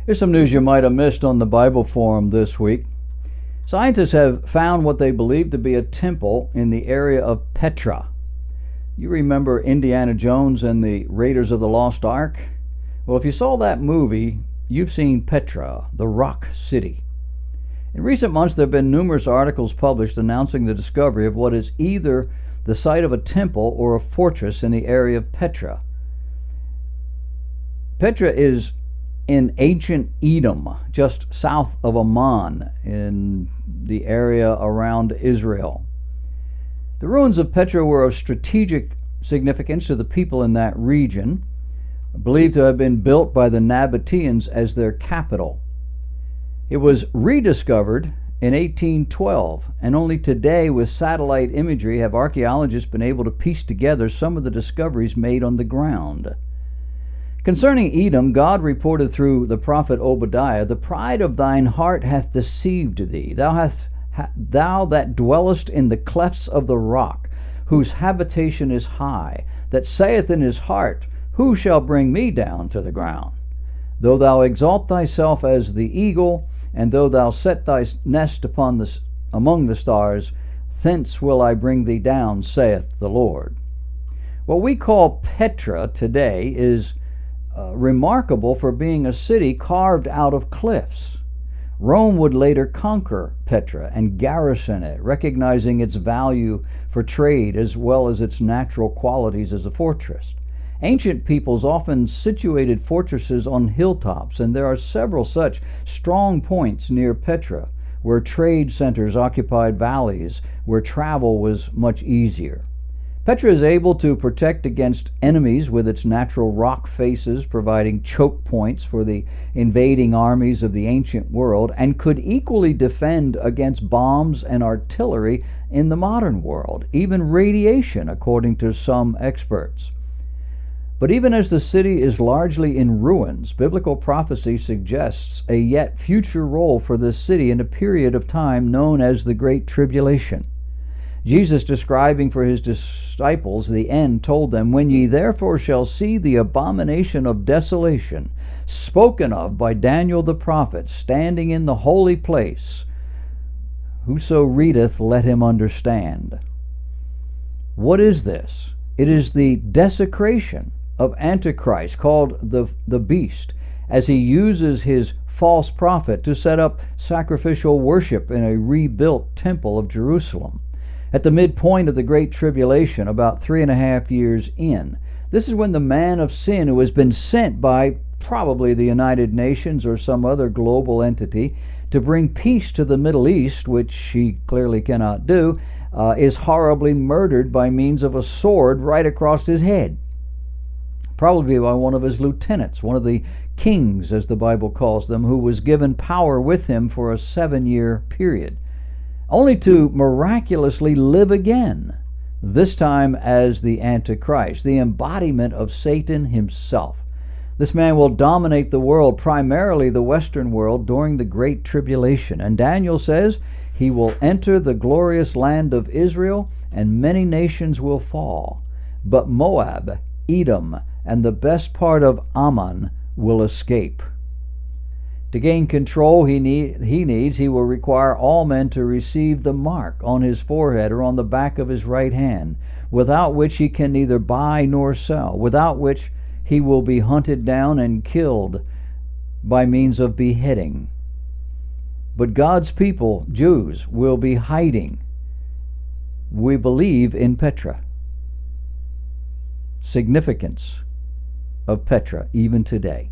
Here's some news you might have missed on the Bible Forum this week. Scientists have found what they believe to be a temple in the area of Petra. You remember Indiana Jones and the Raiders of the Lost Ark? Well, if you saw that movie, you've seen Petra, the rock city. In recent months, there have been numerous articles published announcing the discovery of what is either the site of a temple or a fortress in the area of Petra. Petra is in ancient Edom, just south of Amman, in the area around Israel. The ruins of Petra were of strategic significance to the people in that region, believed to have been built by the Nabateans as their capital. It was rediscovered in 1812, and only today, with satellite imagery, have archaeologists been able to piece together some of the discoveries made on the ground. Concerning Edom, God reported through the prophet Obadiah, "The pride of thine heart hath deceived thee. Thou that dwellest in the clefts of the rock, whose habitation is high, that saith in his heart, Who shall bring me down to the ground? Though thou exalt thyself as the eagle, and though thou set thy nest among the stars, thence will I bring thee down, saith the Lord." What we call Petra today is remarkable for being a city carved out of cliffs. Rome would later conquer Petra and garrison it, recognizing its value for trade as well as its natural qualities as a fortress. Ancient peoples often situated fortresses on hilltops, and there are several such strong points near Petra, where trade centers occupied valleys where travel was much easier. Petra is able to protect against enemies with its natural rock faces, providing choke points for the invading armies of the ancient world, and could equally defend against bombs and artillery in the modern world, even radiation, according to some experts. But even as the city is largely in ruins, biblical prophecy suggests a yet future role for this city in a period of time known as the Great Tribulation. Jesus, describing for his disciples the end, told them, "When ye therefore shall see the abomination of desolation, spoken of by Daniel the prophet, standing in the holy place, whoso readeth, let him understand." What is this? It is the desecration of Antichrist, called the beast, as he uses his false prophet to set up sacrificial worship in a rebuilt temple of Jerusalem. At the midpoint of the Great Tribulation, about 3.5 years in, this is when the man of sin, who has been sent by probably the United Nations or some other global entity to bring peace to the Middle East, which he clearly cannot do, is horribly murdered by means of a sword right across his head, probably by one of his lieutenants, one of the kings, as the Bible calls them, who was given power with him for a 7-year period, only to miraculously live again, this time as the Antichrist, the embodiment of Satan himself. This man will dominate the world, primarily the Western world, during the Great Tribulation. And Daniel says he will enter the glorious land of Israel, and many nations will fall. But Moab, Edom, and the best part of Ammon will escape. To gain control he will require all men to receive the mark on his forehead or on the back of his right hand, without which he can neither buy nor sell, without which he will be hunted down and killed by means of beheading. But God's people, Jews, will be hiding, we believe, in Petra. Significance of Petra even today.